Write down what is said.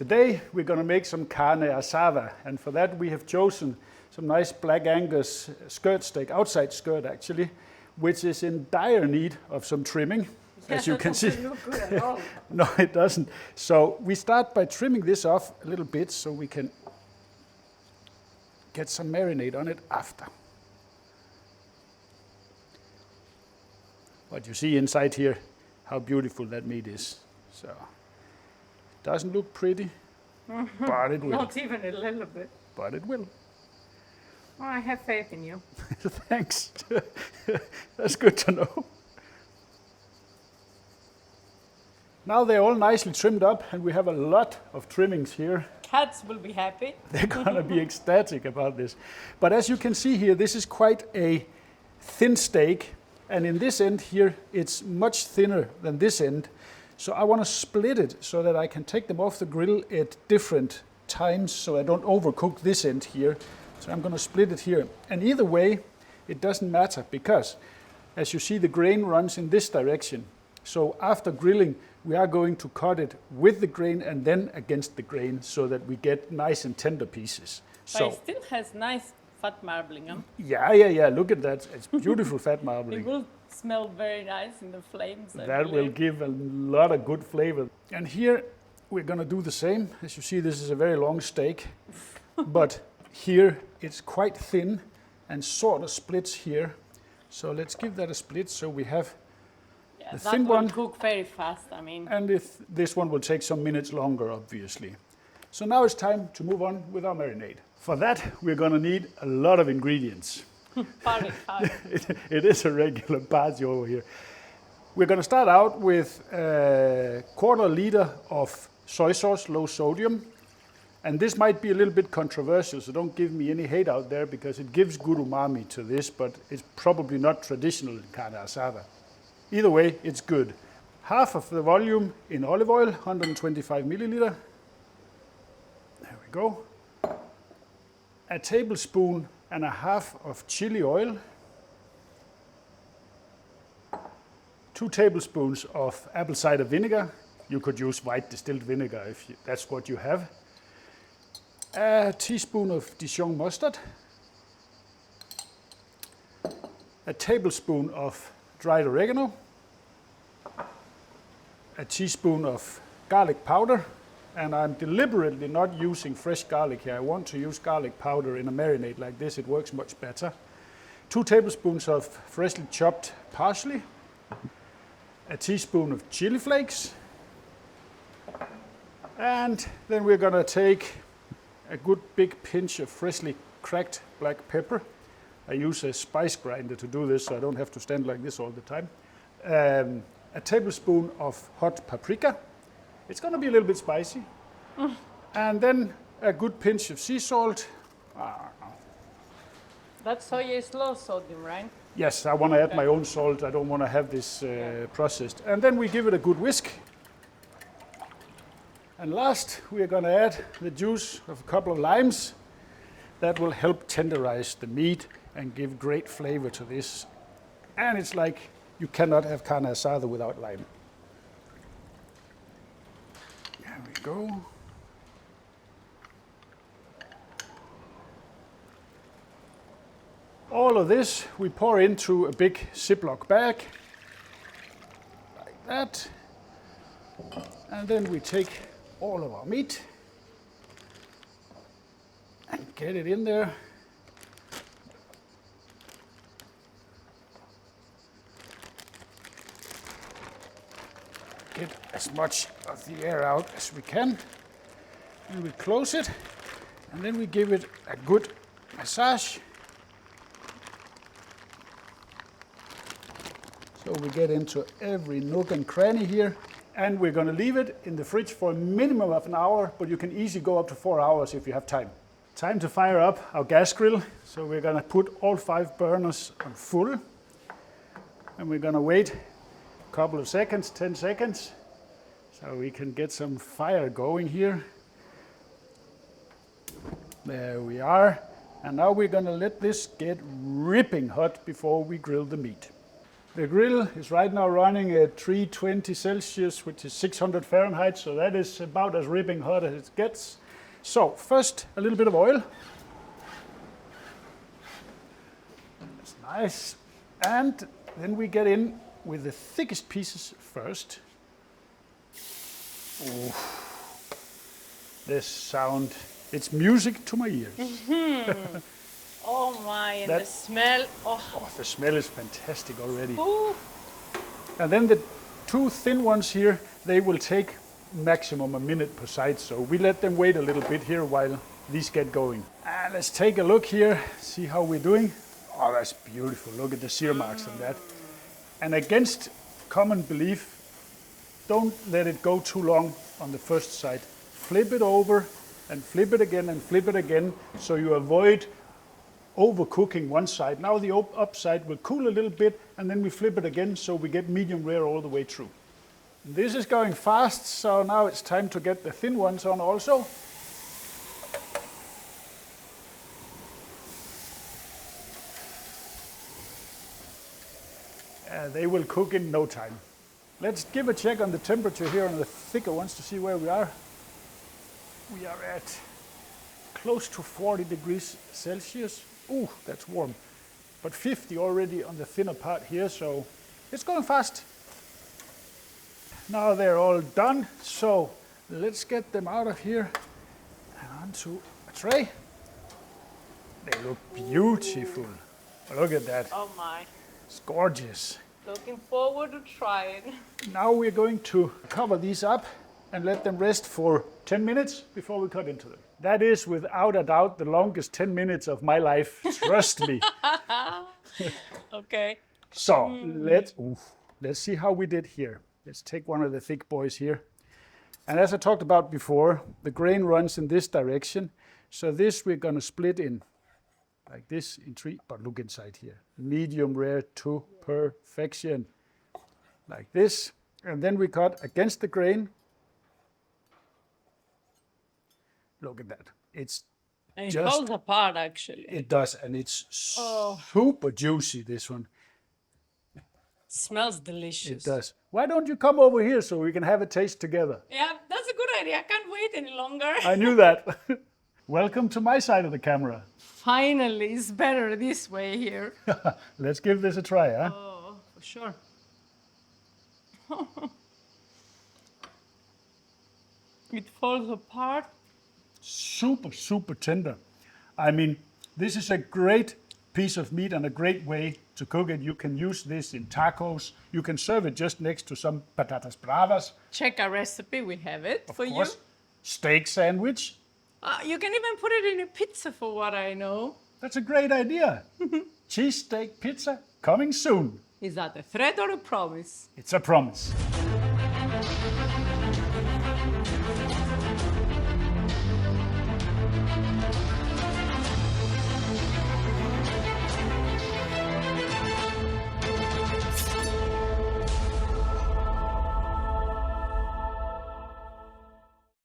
Today we're going to make some Carne Asada, and for that we have chosen some nice Black Angus skirt steak, outside skirt actually, which is in dire need of some trimming, as you can see. Doesn't look good at all. No, it doesn't. So we start by trimming this off a little bit so we can get some marinade on it after. But you see inside here how beautiful that meat is. So it doesn't look pretty, but it will. Not even a little bit. But it will. Well, I have faith in you. Thanks. That's good to know. Now they're all nicely trimmed up, and we have a lot of trimmings here. Cats will be happy. They're going to be ecstatic about this. But as you can see here, this is quite a thin steak. And in this end here, it's much thinner than this end. So I want to split it so that I can take them off the grill at different times so I don't overcook this end here. So I'm going to split it here. And either way, it doesn't matter because, as you see, the grain runs in this direction. So after grilling, we are going to cut it with the grain and then against the grain so that we get nice and tender pieces. But it still has nice fat marbling, huh? Yeah. Look at that. It's beautiful fat marbling. It will smell very nice in the flames. That will give a lot of good flavor. And here we're going to do the same. As you see, this is a very long steak. But here it's quite thin and sort of splits here. So let's give that a split so we have the thin one. That will cook very fast, I mean. And this one will take some minutes longer, obviously. So now it's time to move on with our marinade. For that, we're going to need a lot of ingredients. Party. It is a regular party over here. We're going to start out with a quarter liter of soy sauce, low sodium. And this might be a little bit controversial, so don't give me any hate out there because it gives good umami to this, but it's probably not traditional in Carne Asada. Either way, it's good. Half of the volume in olive oil, 125 milliliter. There we go. A tablespoon and a half of chili oil. 2 tablespoons of apple cider vinegar. You could use white distilled vinegar if that's what you have. A teaspoon of Dijon mustard. A tablespoon of dried oregano. A teaspoon of garlic powder. And I'm deliberately not using fresh garlic here. I want to use garlic powder in a marinade like this. It works much better. 2 tablespoons of freshly chopped parsley. A teaspoon of chili flakes. And then we're going to take a good big pinch of freshly cracked black pepper. I use a spice grinder to do this so I don't have to stand like this all the time. A tablespoon of hot paprika. It's going to be a little bit spicy. And then a good pinch of sea salt. That soy is low sodium, right? Yes, I want to add my own salt. I don't want to have this processed. And then we give it a good whisk. And last, we are going to add the juice of a couple of limes. That will help tenderize the meat and give great flavor to this. And it's like you cannot have Carne Asada without lime. There we go. All of this we pour into a big Ziploc bag, like that. And then we take all of our meat and get it in there. Get as much of the air out as we can. And we close it, and then we give it a good massage. So we get into every nook and cranny here. And we're going to leave it in the fridge for a minimum of an hour, but you can easily go up to 4 hours if you have time. Time to fire up our gas grill. So we're going to put all 5 burners on full. And we're going to wait a couple of seconds, 10 seconds, so we can get some fire going here. There we are. And now we're going to let this get ripping hot before we grill the meat. The grill is right now running at 320 Celsius, which is 600 Fahrenheit, so that is about as ripping hot as it gets. So first, a little bit of oil. That's nice. And then we get in with the thickest pieces first. Ooh. This sound, it's music to my ears. Oh my, and That- the smell. Oh, Oh, the smell is fantastic already. ooh. And then the two thin ones here, they will take maximum a minute per side. So we let them wait a little bit here while these get going. And let's take a look here, see how we're doing. Oh, that's beautiful. Look at the sear marks on that. And against common belief, don't let it go too long on the first side. Flip it over and flip it again and flip it again so you avoid overcooking one side. Now the upside will cool a little bit and then we flip it again so we get medium rare all the way through. This is going fast, so now it's time to get the thin ones on also. They will cook in no time. Let's give a check on the temperature here on the thicker ones to see where we are. We are at close to 40 degrees Celsius. Ooh, that's warm. But 50 already on the thinner part here, so it's going fast. Now they're all done, so let's get them out of here and onto a tray. They look beautiful. Look at that. Oh my. It's gorgeous. Looking forward to try it. Now we're going to cover these up and let them rest for 10 minutes before we cut into them. That is without a doubt the longest 10 minutes of my life, trust me. Okay. So let's see how we did here. Let's take one of the thick boys here. And as I talked about before, the grain runs in this direction. So this we're going to split in like this in three, but look inside here. Medium rare to perfection. Like this. And then we cut against the grain. Look at that. It's And it Just- falls apart actually. It does, and it's Oh. super juicy, this one. Smells delicious. It does. Why don't you come over here so we can have a taste together? Yeah, that's a good idea. I can't wait any longer. I knew that. Welcome to my side of the camera. Finally, it's better this way here. Let's give this a try, huh? Oh, for sure. It falls apart. Super, super tender. I mean, this is a great piece of meat and a great way to cook it. You can use this in tacos. You can serve it just next to some patatas bravas. Check our recipe, we have it Of for course, steak sandwich. you. You can even put it in a pizza for what I know. That's a great idea. Cheesesteak pizza coming soon. Is that a threat or a promise? It's a promise.